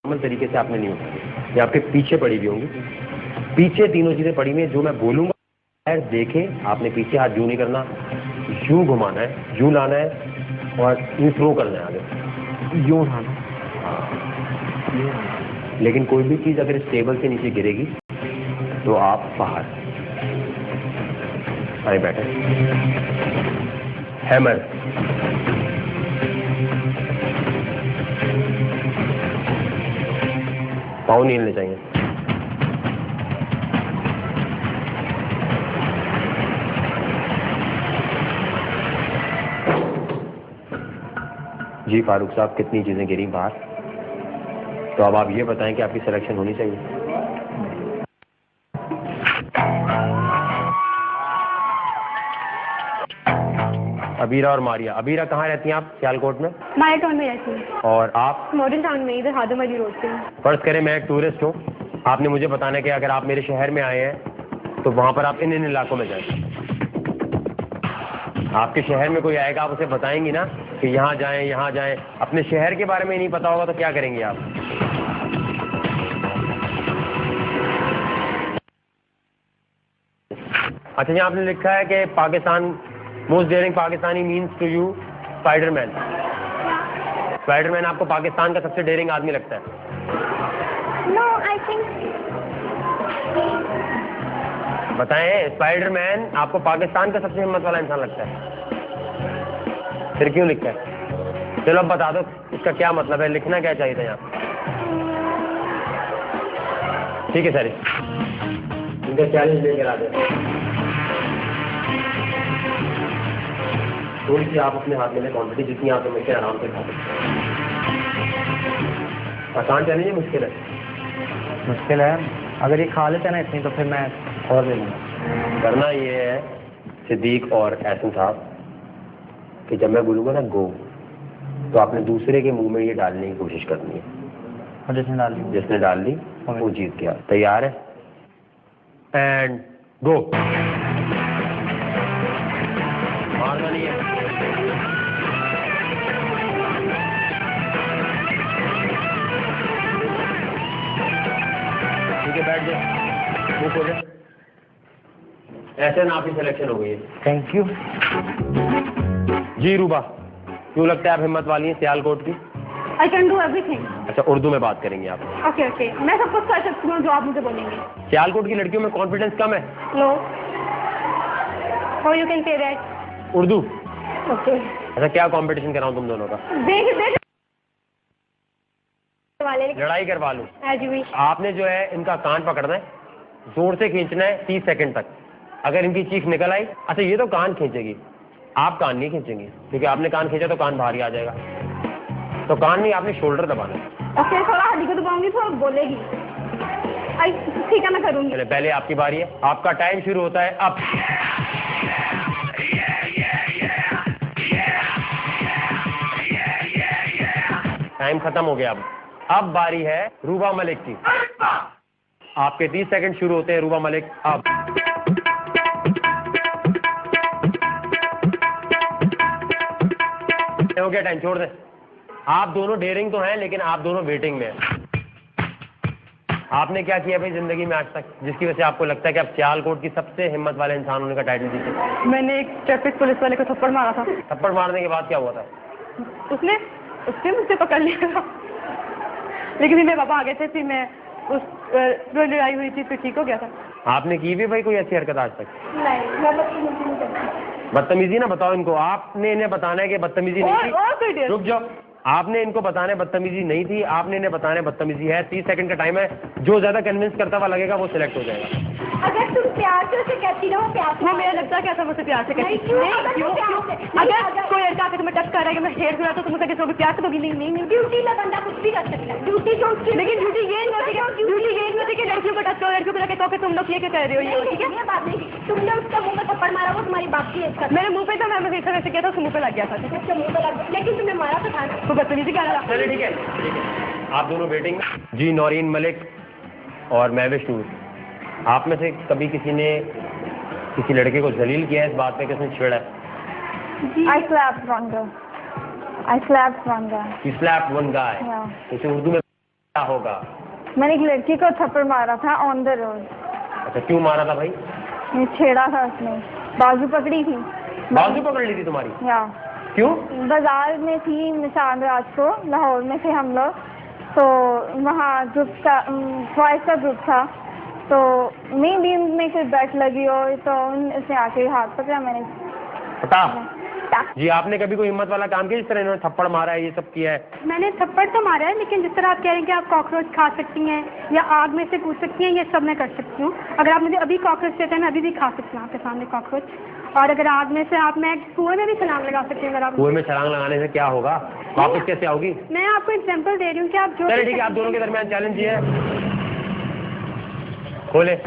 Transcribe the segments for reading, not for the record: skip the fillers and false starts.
Normal तरीके से आपने नहीं उठानी, ये आपके पीछे पड़ी हुई होंगी। पीछे तीनों चीजें पड़ी हुई हैं, जो मैं बोलूंगा देखें, आपने पीछे हाथ यूं नहीं करना, यूं घुमाना है, यूं लाना है और यूं थ्रो करना है आगे, यूं उठाना। लेकिन कोई भी चीज अगर इस टेबल से नीचे गिरेगी तो आप बाहर आए बैठे। हैमर, पाँव नहीं हिलने चाहिए। जी फारूक साहब, कितनी चीजें गिरी बाहर, तो अब आप ये बताएं कि आपकी सिलेक्शन होनी चाहिए। अबीरा और मारिया। अबीरा कहाँ रहती हैं आप? सियालकोट में? मारिया टाउन में रहती हूँ। और आप? मॉडर्न टाउन में, इधर हादम अली रोड पे। फर्ज करें मैं एक टूरिस्ट हूँ, आपने मुझे बताना है कि अगर आप मेरे शहर में आए हैं तो वहां पर आप इन इलाकों में जाएं। आपके शहर में कोई आएगा, आप उसे बताएंगी ना कि यहाँ जाएं यहाँ जाएं। अपने शहर के बारे में नहीं पता होगा तो क्या करेंगे आप? अच्छा, यहाँ आपने लिखा है कि Pakistan most daring Pakistani means to you Spiderman. Spiderman आपको पाकिस्तान का सबसे डेयरिंग आदमी लगता है? No, I think. बताएं, स्पाइडरमैन आपको पाकिस्तान का सबसे हिम्मत वाला इंसान लगता है? फिर क्यों लिखा है? चलो अब बता दो इसका क्या मतलब है, लिखना क्या चाहिए था यहाँ? ठीक है सर, इनका चैलेंज लेकर आ जाए। थोड़ी सी आप अपने हाथ में लें क्वांटिटी, जितनी आप हमेशा आराम से खा सकते हैं। आसान चैलेंज है, मुश्किल है? मुश्किल है। अगर ये खा लेते हैं ना इतनी तो फिर मैं और ले लूँगा। करना ये है सिद्दीक और एहसन साहब कि जब मैं बोलूँगा ना गो, तो आपने दूसरे के मुंह में ये डालने की कोशिश करनी है। और जिसने डाल ली वो जीत गया। तैयार है? And go. मारना नहीं है। ठीक है, बैठ जाए, मुंह खोले। ऐसे ना आपकी सिलेक्शन हो गई है। Thank you. जी रूबा, क्यों लगता है आप हिम्मत वाली हैं सियालकोट की? I can do everything. अच्छा, उर्दू में बात करेंगे आप? ओके ओके, मैं सब कुछ कर सकती हूँ जो आप मुझे बोलेंगे। सियालकोट की लड़कियों में कॉन्फिडेंस कम है? नो, और you can say that. Urdu? Okay. अच्छा, क्या कंपटीशन कराऊं तुम दोनों का? देख देख वाले लड़ाई करवा लूं? As you wish. आपने जो है इनका कान पकड़ना है, जोर से खींचना है 30 सेकंड तक। अगर इनकी चीख निकल आई, अच्छा ये तो कान खींचेगी, आप कान नहीं खींचेंगे, क्योंकि आपने कान खींचा तो कान बाहर ही आ जाएगा। तो कान नहीं, आपने शोल्डर दबाना है। ओके, थोड़ा हड्डी को दबाऊंगी तो बोलेगी। ठीक है, मैं करूंगी। चले, पहले आपकी बारी है, आपका टाइम शुरू होता है अब। टाइम खत्म हो गया। अब बारी है रूबा मलिक की। आपके 30 सेकंड शुरू होते हैं रूबा मलिक अब। हो गया टाइम, छोड़ दे। आप दोनों डेयरिंग तो हैं, लेकिन आप दोनों वेटिंग में हैं। आपने क्या किया भाई जिंदगी में आज तक, जिसकी वजह से आपको लगता है कि आप सियालकोट की सबसे हिम्मत वाले इंसान होने का टाइटल जीते? मैंने एक ट्रैफिक पुलिस वाले को थप्पड़ मारा था। थप्पड़ मारने के बाद क्या हुआ था? उसने मुझसे पकड़ लिया था, लेकिन मेरे पापा आ गए थे, फिर मैं उस लड़ाई हुई थी, फिर ठीक हो गया था। आपने की भी भाई कोई अच्छी हरकत आज तक? नहीं, मैं बदतमीजी नहीं करती। बदतमीजी ना बताओ इनको, आपने इन्हें बताना है कि बदतमीजी नहीं थी। रुक जाओ, आपने इनको बताना है बदतमीजी नहीं थी, आपने इन्हें बताना है बदतमीजी है। 30 सेकंड का टाइम है, जो ज्यादा कन्विंस करता हुआ लगेगा वो सिलेक्ट हो जाएगा। अगर तुम प्यार से उसे कहती ना, वो प्यार से, मेरा लगता है कैसा मुझसे प्यार से कहती। अगर कोई लड़का आके तुम्हें टच कर रहा है कि मैं हेयर धुला, तो तुम उसे किसी प्यार से दोगी? नहीं। ड्यूटी में बंदा कुछ भी कर सकता है, ड्यूटी जो उसकी। लेकिन ड्यूटी ये नहीं होती कि लड़कियों को टच करो, लड़कियों को जाके कहो कि तुम लोग ये क्या कह रहे हो? ये ठीक है, ये बात नहीं। तुमने उसका मुंह में थप्पड़ मारा, वो तुम्हारी बात की है। मेरे मुंह पे था, मैं वैसे किया था, उसके मुंह पे लग गया था। उसके मुंह पे लग गया, लेकिन तुमने मारा तो था। तो बदतमीजी क्या लगा? चलिए ठीक है, आप दोनों वेटिंग में। जी नौरीन मलिक और महविश नूर, आप में से कभी किसी ने किसी लड़के को जलील किया है इस बात पे कि उसने छेड़ा है? I slapped one guy. You slapped one guy. Yeah. इसे उर्दू में क्या होगा? मैंने एक लड़की को थप्पड़ मारा था ऑन द रोड। अच्छा, क्यों मारा था भाई? छेड़ा था उसने, बाजू पकड़ी थी। बाजू पकड़ ली थी तुम्हारी? या क्यों? बाजार में थी, निशान राज को, लाहौर में थे हम लोग, तो वहाँ ग्रुप का बॉयज का ग्रुप था, तो मेन बीम में कोई बैट लगी हो तो उसने आके हाथ पकड़ा। मैंने पता जी, आपने कभी कोई हिम्मत वाला काम किया जिस तरह इन्होंने थप्पड़ मारा है, ये सब किया है? मैंने थप्पड़ तो मारा है, लेकिन जिस तरह आप कह रहे हैं कि आप कॉकरोच खा सकती हैं या आग में से कूद सकती हैं, ये सब मैं कर सकती हूँ। अगर आप मुझे अभी कॉकरोच देते हैं, मैं अभी भी खा सकती हूँ आपके सामने कॉकरोच। और अगर आग में से मैं कुएं में भी छलांग लगा सकती हूँ। अगर आप कुएं में छलांग लगाने से क्या होगा? वापस कैसे आओगी? मैं आपको एग्जाम्पल दे रही हूँ कि आप जो चलिए ठीक है, आप दोनों के दरमियान चैलेंज ये है, खोले।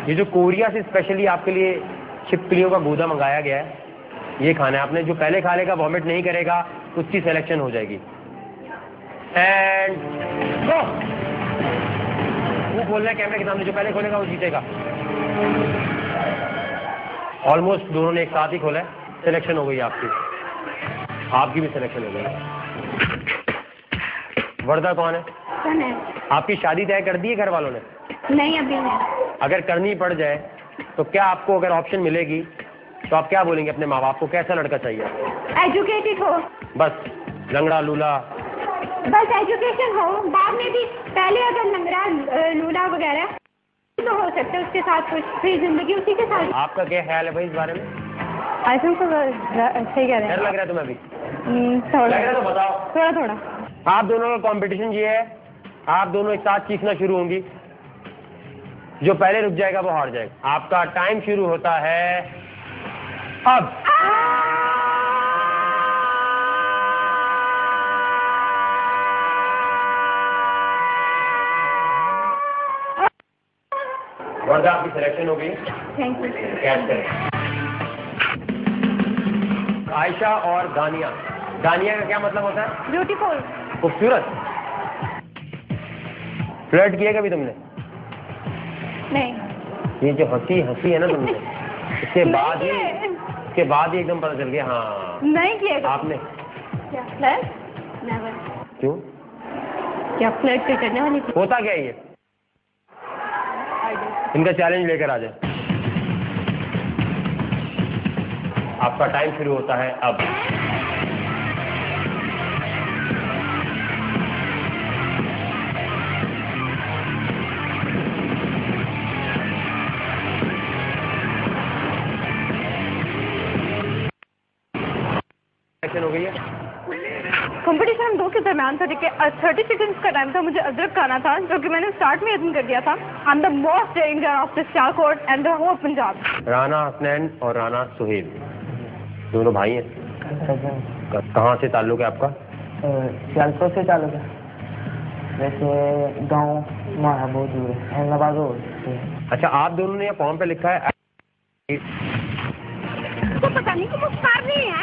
ये जो कोरिया से स्पेशली आपके लिए छिपकलियों का गूदा मंगाया गया है, ये खाना है आपने। जो पहले खा लेगा, वॉमिट नहीं करेगा, उसकी सिलेक्शन हो जाएगी। And go. वो बोल रहे हैं कैमरे के सामने, जो पहले खोलेगा वो जीतेगा। ऑलमोस्ट दोनों ने एक साथ ही खोला है, सिलेक्शन हो गई आपकी भी सिलेक्शन हो गई। वर्दा कौन है? आपकी शादी तय कर दी है घर वालों ने? नहीं, अभी नहीं। अगर करनी पड़ जाए तो क्या आपको अगर ऑप्शन मिलेगी तो आप क्या बोलेंगे अपने माँ बाप को? कैसा लड़का चाहिए? एजुकेटेड हो, बस लंगड़ा लूला? बस एजुकेशन हो, बाद में भी। पहले अगर लंगड़ा लूला वगैरह तो हो सकता है, उसके साथ कुछ फिर जिंदगी उसी के साथ। आपका क्या ख्याल है भाई इस बारे में? आई थिंक तो सही कह रहे हैं। डर लग रहा है तुम्हें अभी? थोड़ा लग रहा है तो बताओ। थोड़ा। आप दोनों का कंपटीशन ये है, आप दोनों एक साथ चीखना शुरू होंगी, जो पहले रुक जाएगा वो हार जाएगा। आपका टाइम शुरू होता है अब। वर्दा आपकी सिलेक्शन हो गई, थैंक यू। कैच करें। आयशा और दानिया। दानिया का क्या मतलब होता है? ब्यूटीफुल, खूबसूरत। फ्लर्ट किया कभी तुमने? नहीं। ये जो हंसी है ना तुमने, इसके बाद ही एकदम पता चल गया। हाँ, नहीं किया आपने। क्या फ्लर्ट? नेवर। क्यों? क्या फ्लर्ट करने वाली थी? होता क्या है ये? इनका चैलेंज लेकर आ जाए। आपका टाइम शुरू होता है अब। हो गई है कंपटीशन हम दो के दरमियान था, ठीक है। 30 सेकंड्स का टाइम था, मुझे अदरक खाना था, जो कि मैंने स्टार्ट में अटेंड कर दिया था। I am the most danger of this Sialkot and the whole Punjab. Rana Hasnain और राना सुहेब दोनों भाई हैं। कहाँ से ताल्लुक है आपका? सियालकोट से ताल्लुक है, वैसे गाँव वहाँ बहुत दूर है, नवाज रोड। अच्छा, आप दोनों ने फॉर्म पे लिखा है तो पता नहीं कि मुझे मार नहीं है।